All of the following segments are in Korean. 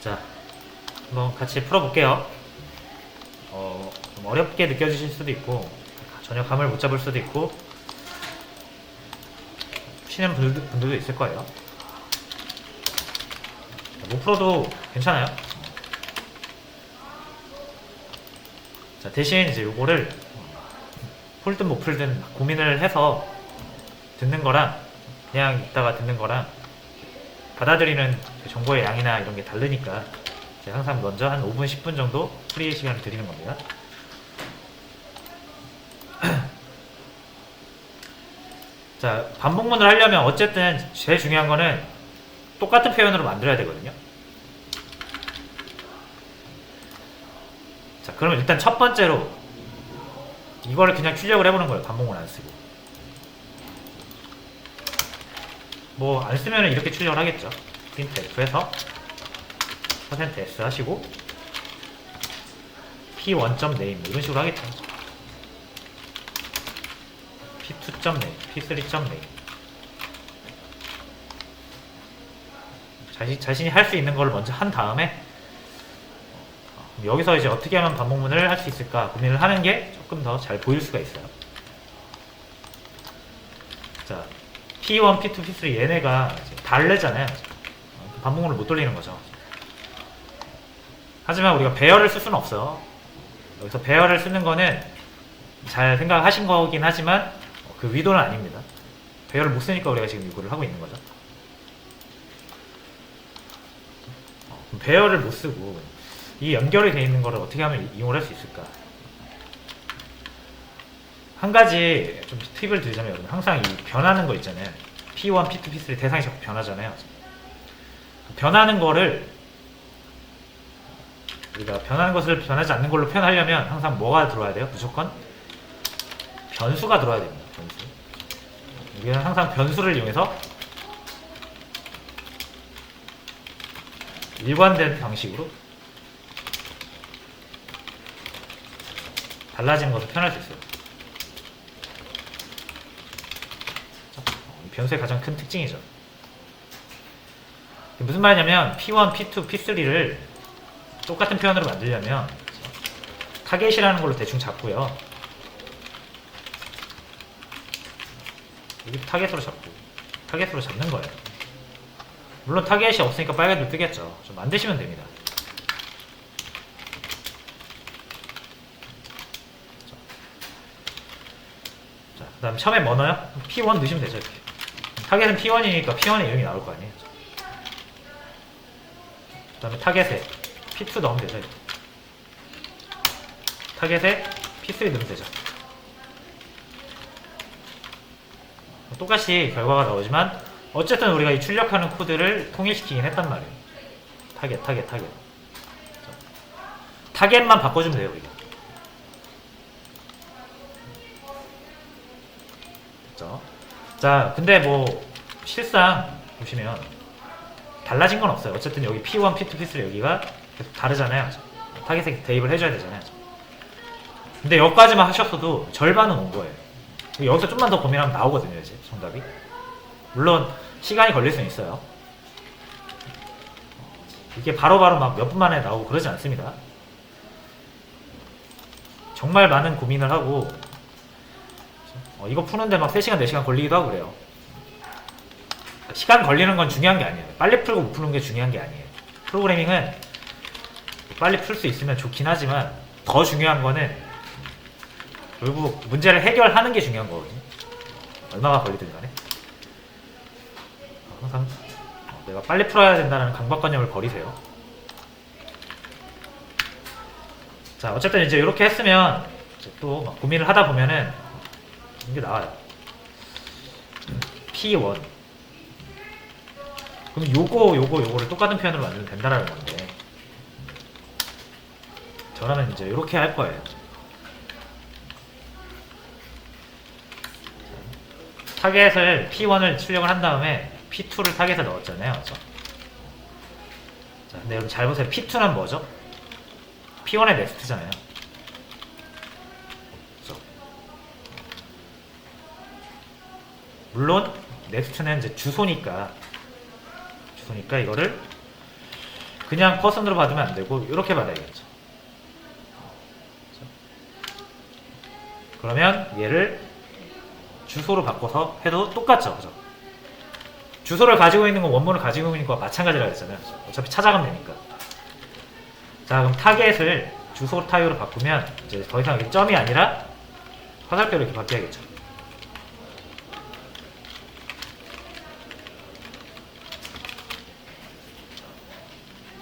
자, 한번 같이 풀어볼게요. 좀 어렵게 느껴지실 수도 있고 전혀 감을 못 잡을 수도 있고 푸시는 분들도 있을 거예요. 못 풀어도 괜찮아요. 자, 대신 이제 요거를 풀든 못 풀든 고민을 해서 듣는 거랑 그냥 있다가 듣는 거랑 받아들이는 정보의 양이나 이런 게 다르니까 항상 먼저 한 5분, 10분 정도 프리 시간을 드리는 겁니다. 자, 반복문을 하려면 어쨌든 제일 중요한 거는 똑같은 표현으로 만들어야 되거든요. 자, 그러면 일단 첫 번째로 이거를 그냥 출력을 해보는 거예요. 반복문 안 쓰고. 뭐 안 쓰면 이렇게 출력을 하겠죠. printf에서 %s 하시고 p1.name 이런 식으로 하겠죠. p2.name, p3.name 자신이 할 수 있는 걸 먼저 한 다음에 여기서 이제 어떻게 하면 반복문을 할 수 있을까 고민을 하는 게 조금 더 잘 보일 수가 있어요. 자, P1, P2, P3 얘네가 다르잖아요. 반복문을 못 돌리는 거죠. 하지만 우리가 배열을 쓸 수는 없어요. 여기서 배열을 쓰는 거는 잘 생각하신 거긴 하지만 그 위도는 아닙니다. 배열을 못 쓰니까 우리가 지금 이거를 하고 있는 거죠. 배열을 못 쓰고 이 연결이 되어 있는 거를 어떻게 하면 이용을 할 수 있을까? 한 가지 좀 팁을 드리자면 여러분, 항상 이 변하는 거 있잖아요. P1, P2, P3 대상이 자꾸 변하잖아요. 변하는 거를 우리가 변하는 것을 변하지 않는 걸로 표현하려면 항상 뭐가 들어와야 돼요? 무조건 변수가 들어와야 됩니다. 변수. 우리는 항상 변수를 이용해서 일관된 방식으로 달라지는 것을 표현할 수 있어요. 변수의 가장 큰 특징이죠. 무슨 말이냐면 P1, P2, P3를 똑같은 표현으로 만들려면 타겟이라는 걸로 대충 잡고요. 여기 타겟으로 잡고 타겟으로 잡는 거예요. 물론 타겟이 없으니까 빨간불 뜨겠죠. 좀 만드시면 됩니다. 자, 그 다음 처음에 뭐 넣어요? P1 넣으시면 되죠. 이렇게. 타겟은 P1이니까 P1의 이름이 나올 거 아니에요. 그 다음에 타겟에 P2 넣으면 되죠. 이렇게. 타겟에 P3 넣으면 되죠. 똑같이 결과가 나오지만 어쨌든 우리가 이 출력하는 코드를 통일시키긴 했단 말이에요. 타겟. 타겟만 바꿔주면 돼요, 우리가. 됐죠? 자, 근데 뭐 실상 보시면 달라진 건 없어요. 어쨌든 여기 P1, P2, P3 여기가 계속 다르잖아요. 타겟에 대입을 해줘야 되잖아요. 근데 여기까지만 하셨어도 절반은 온 거예요. 여기서 좀만 더 고민하면 나오거든요, 이제 정답이. 물론 시간이 걸릴 수는 있어요. 이게 바로바로 막 몇 분 만에 나오고 그러지 않습니다. 정말 많은 고민을 하고 이거 푸는데 막 3시간, 4시간 걸리기도 하고 그래요. 시간 걸리는 건 중요한 게 아니에요. 빨리 풀고 못 푸는 게 중요한 게 아니에요. 프로그래밍은 빨리 풀 수 있으면 좋긴 하지만 더 중요한 거는 결국 문제를 해결하는 게 중요한 거거든요. 얼마가 걸리든 간에. 항상 내가 빨리 풀어야 된다는 강박관념을 버리세요. 자, 어쨌든 이제 이렇게 했으면 이제 또 막 고민을 하다 보면은 이게 나와요. P1. 그럼 요거를 똑같은 표현으로 만들면 된다라는 건데, 저라면 이제 이렇게 할 거예요. 타겟을 P1을 출력을 한 다음에 P2를 타겟에 넣었잖아요. 그렇죠? 자, 근데 여러분 잘 보세요. P2는 뭐죠? P1의 넥스트잖아요. 그렇죠? 물론 넥스트는 이제 주소니까 이거를 그냥 퍼슨으로 받으면 안 되고 이렇게 받아야겠죠. 그러면 얘를 주소로 바꿔서 해도 똑같죠, 그죠? 주소를 가지고 있는 건 원본을 가지고 있는 거와 마찬가지라고 했잖아요. 어차피 찾아가면 되니까. 자, 그럼 타겟을 주소 타입으로 바꾸면 이제 더 이상 점이 아니라 화살표로 이렇게 바뀌어야겠죠.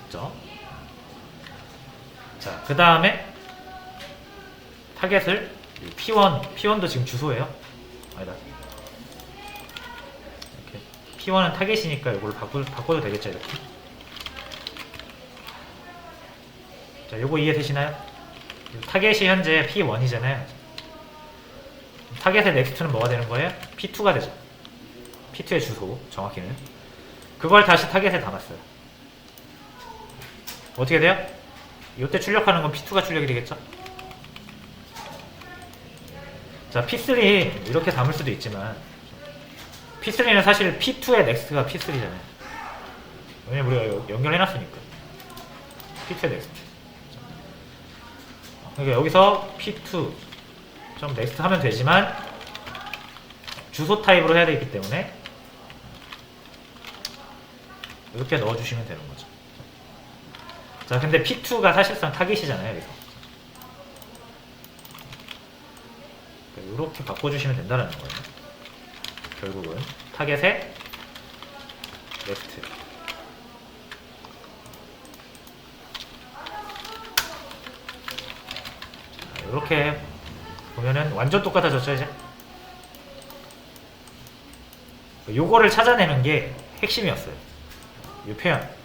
그죠? 자, 그 다음에 타겟을 P1도 지금 주소예요. 아니다. 이렇게 P1은 타겟이니까 이걸 바꿔도 되겠죠, 이렇게. 자, 요거 이해되시나요? 타겟이 현재 P1이잖아요. 타겟의 넥스트는 뭐가 되는 거예요? P2가 되죠. P2의 주소, 정확히는. 그걸 다시 타겟에 담았어요. 어떻게 돼요? 이때 출력하는 건 P2가 출력이 되겠죠? 자, P3 이렇게 담을 수도 있지만 P3는 사실 P2의 넥스트가 P3잖아요. 왜냐면 우리가 연결해놨으니까. P2의 넥스트. 그러니까 여기서 P2 좀 넥스트 하면 되지만 주소 타입으로 해야 되기 때문에 이렇게 넣어주시면 되는 거죠. 자, 근데 P2가 사실상 타깃이잖아요, 여기서. 이렇게 바꿔주시면 된다는 거예요. 결국은 타겟에 넥스트. 이렇게 보면은 완전 똑같아졌죠, 이제. 요거를 찾아내는 게 핵심이었어요. 이 표현.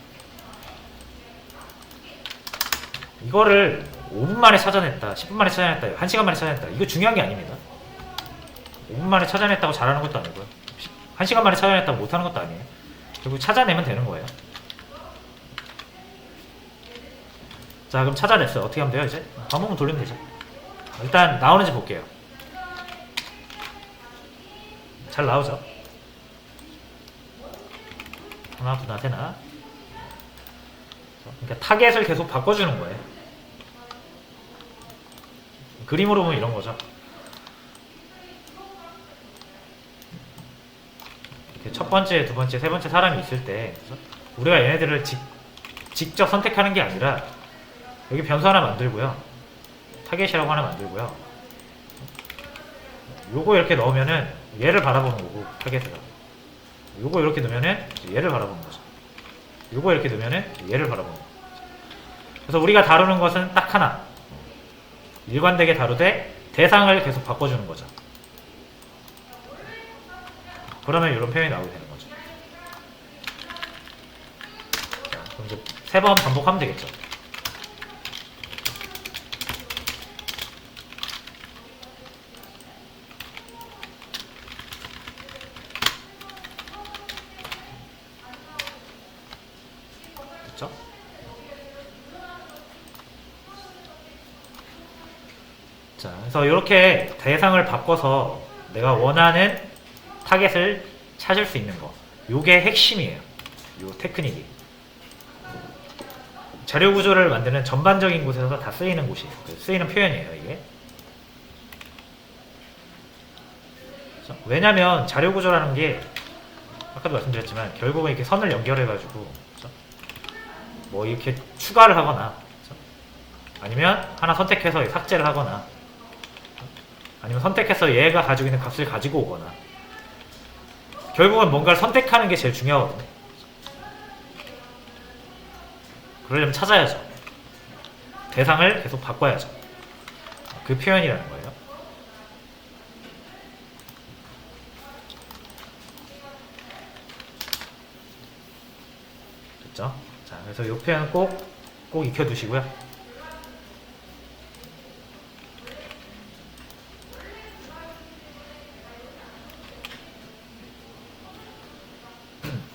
이거를 5분 만에 찾아냈다, 10분 만에 찾아냈다, 1시간 만에 찾아냈다. 이거 중요한 게 아닙니다. 5분 만에 찾아냈다고 잘하는 것도 아니고요. 1시간 만에 찾아냈다고 못하는 것도 아니에요. 결국 찾아내면 되는 거예요. 자, 그럼 찾아냈어요. 어떻게 하면 돼요, 이제? 반복만 돌리면 되죠. 일단 나오는지 볼게요. 잘 나오죠? 하나, 둘, 세나. 그러니까 타겟을 계속 바꿔주는 거예요. 그림으로 보면 이런 거죠. 이렇게 첫 번째, 두 번째, 세 번째 사람이 있을 때 우리가 얘네들을 직접 선택하는 게 아니라 여기 변수 하나 만들고요. 타겟이라고 하나 만들고요. 요거 이렇게 넣으면은 얘를 바라보는 거고, 타겟으로. 요거 이렇게 넣으면은 얘를 바라보는 거죠. 요거 이렇게 넣으면은 얘를 바라보는 거죠. 그래서 우리가 다루는 것은 딱 하나. 일관되게 다루되 대상을 계속 바꿔주는 거죠. 그러면 이런 표현이 나오게 되는 거죠. 자, 그럼 이제 3번 반복하면 되겠죠. 됐죠? 자, 그래서 이렇게 대상을 바꿔서 내가 원하는 타겟을 찾을 수 있는 거. 요게 핵심이에요. 요 테크닉이. 자료 구조를 만드는 전반적인 곳에서 다 쓰이는 곳이에요. 쓰이는 표현이에요, 이게. 왜냐면 자료 구조라는 게 아까도 말씀드렸지만 결국은 이렇게 선을 연결해가지고 뭐 이렇게 추가를 하거나 아니면 하나 선택해서 삭제를 하거나 아니면 선택해서 얘가 가지고 있는 값을 가지고 오거나 결국은 뭔가를 선택하는 게 제일 중요하거든요. 그러려면 찾아야죠. 대상을 계속 바꿔야죠. 그 표현이라는 거예요. 됐죠? 자, 그래서 이 표현은 꼭 익혀두시고요.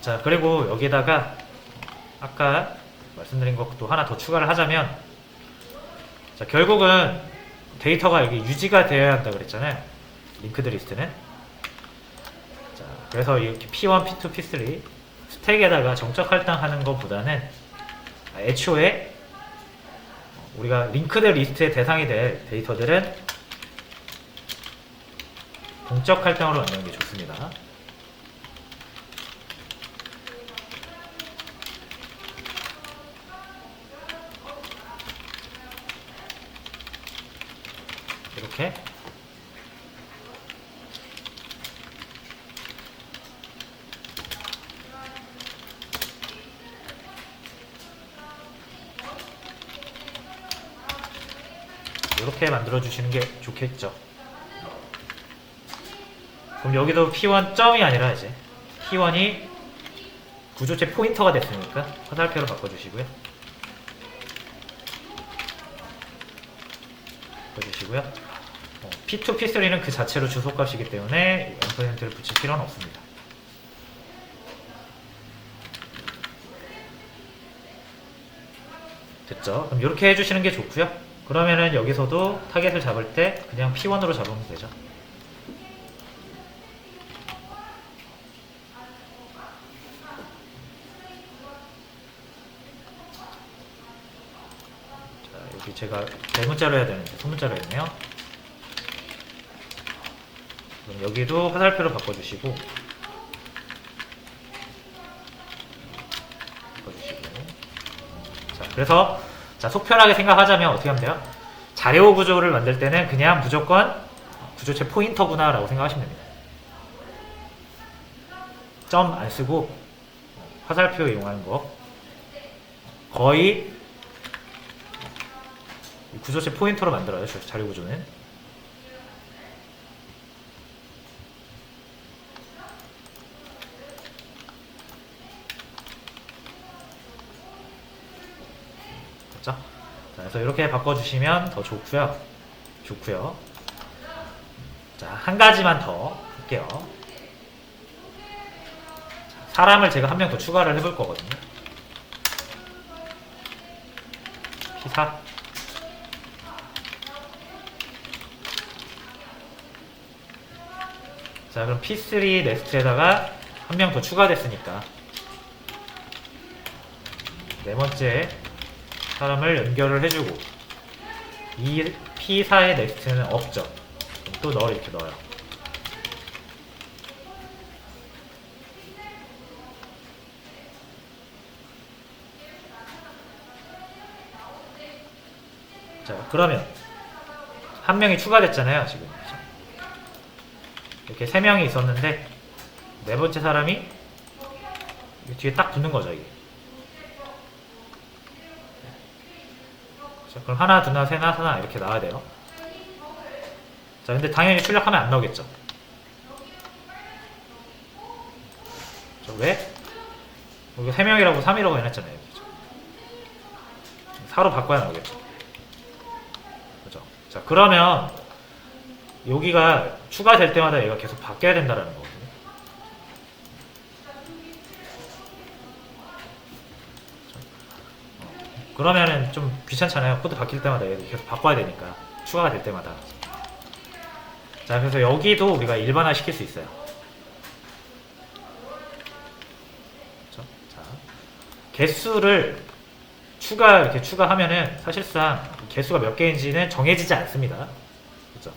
자, 그리고 여기에다가 아까 말씀드린 것도 하나 더 추가를 하자면, 자, 결국은 데이터가 여기 유지가 되어야 한다 그랬잖아요. 링크드 리스트는. 자, 그래서 이렇게 P1, P2, P3 스택에다가 정적 할당하는 것보다는 애초에 우리가 링크드 리스트의 대상이 될 데이터들은 동적 할당으로 만드는 게 좋습니다. 이렇게 이렇게 만들어 주시는 게 좋겠죠. 그럼 여기도 P1 점이 아니라 이제 P1이 구조체 포인터가 됐으니까 화살표로 바꿔주시고요. P2, P3는 그 자체로 주소값이기 때문에 0%를 붙일 필요는 없습니다. 됐죠? 그럼 이렇게 해주시는 게 좋고요. 그러면은 여기서도 타겟을 잡을 때 그냥 P1으로 잡으면 되죠. 자, 여기 제가 대문자로 해야 되는데 소문자로 했네요. 그럼 여기도 화살표로 바꿔주시고 자, 그래서 자, 속편하게 생각하자면 어떻게 하면 돼요? 자료 구조를 만들 때는 그냥 무조건 구조체 포인터구나 라고 생각하시면 됩니다. 점 안 쓰고 화살표 이용하는 거 거의 구조체 포인터로 만들어요. 자료 구조는. 됐죠? 자, 그래서 이렇게 바꿔주시면 더 좋고요. 자, 한 가지만 더 할게요. 사람을 제가 한 명 더 추가를 해볼 거거든요. P4. 자, 그럼 P3 넥스트에다가 한 명 더 추가됐으니까 네 번째 사람을 연결을 해주고 이 P4의 넥스트는 없죠. 또 넣어요. 이렇게 넣어요. 자, 그러면 한 명이 추가됐잖아요. 지금 이렇게 세 명이 있었는데 네 번째 사람이 뒤에 딱 붙는 거죠. 이게. 자, 그럼 하나, 둘나, 세나, 사나 이렇게 나와야 돼요. 자, 근데 당연히 출력하면 안 나오겠죠. 자, 왜? 여기 3명이라고 3이라고 해놨잖아요. 4로 바꿔야 나오겠죠. 그죠? 자, 그러면 여기가 추가될 때마다 얘가 계속 바뀌어야 된다는 거거든요. 그러면은 좀 귀찮잖아요. 코드 바뀔 때마다 얘도 계속 바꿔야 되니까. 추가가 될 때마다. 자, 그래서 여기도 우리가 일반화 시킬 수 있어요. 그렇죠? 자, 개수를 이렇게 추가하면은 사실상 개수가 몇 개인지는 정해지지 않습니다. 그렇죠?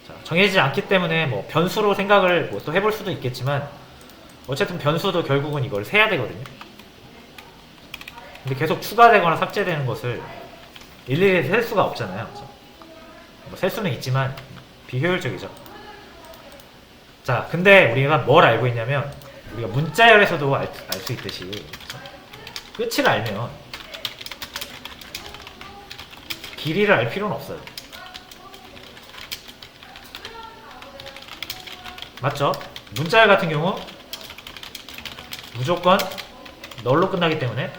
자, 정해지지 않기 때문에 뭐 변수로 생각을 뭐 또 해볼 수도 있겠지만 어쨌든 변수도 결국은 이걸 세야 되거든요. 근데 계속 추가되거나 삭제되는 것을 일일이 셀 수가 없잖아요. 그렇죠? 뭐 셀 수는 있지만 비효율적이죠. 자, 근데 우리가 뭘 알고 있냐면 우리가 문자열에서도 알 수 있듯이 끝을 알면 길이를 알 필요는 없어요. 맞죠? 문자열 같은 경우 무조건 널로 끝나기 때문에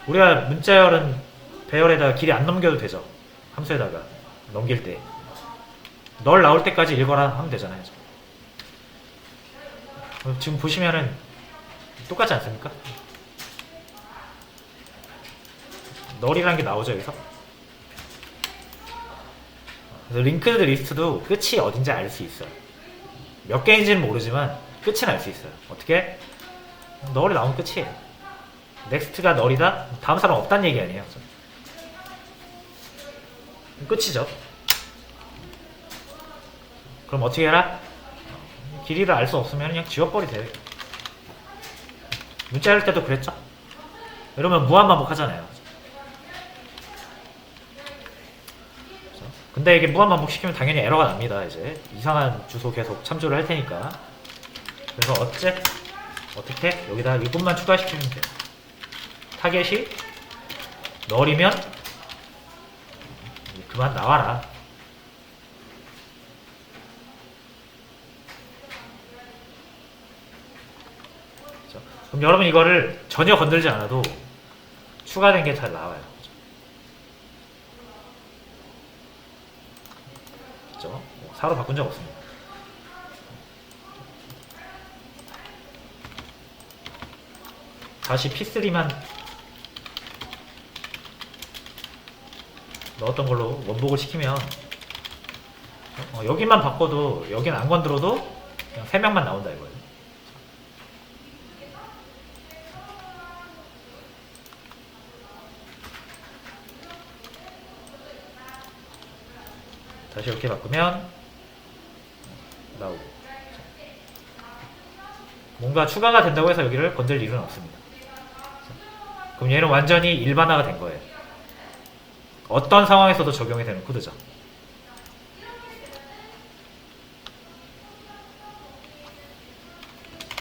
우리가 문자열은 배열에다가 길이 안 넘겨도 되죠. 함수에다가 넘길 때 널 나올 때까지 읽어라 하면 되잖아요. 지금 보시면은 똑같지 않습니까? 널이라는 게 나오죠, 여기서. 그래서 링크드 리스트도 끝이 어딘지 알 수 있어요. 몇 개인지는 모르지만 끝은 알 수 있어요. 어떻게? 널이 나오면 끝이에요. 넥스트가 널이다? 다음 사람 없다는 얘기 아니에요. 끝이죠. 그럼 어떻게 해라? 길이를 알 수 없으면 그냥 지워버리세요. 문자 할 때도 그랬죠? 이러면 무한반복 하잖아요. 근데 이게 무한반복 시키면 당연히 에러가 납니다. 이제 이상한 주소 계속 참조를 할 테니까. 그래서 어떻게 여기다 이것만 추가시키면 돼요. 타겟이 널이면 그만 나와라. 그럼 여러분 이거를 전혀 건들지 않아도 추가된 게 잘 나와요. 그죠? 사로 바꾼 적 없습니다. 다시 P3만 넣었던 걸로 원복을 시키면 여기만 바꿔도 여기는 안 건드려도 그냥 3명만 나온다 이거예요. 다시 이렇게 바꾸면 나오고. 뭔가 추가가 된다고 해서 여기를 건들 일은 없습니다. 그럼 얘는 완전히 일반화가 된 거예요. 어떤 상황에서도 적용이 되는 코드죠.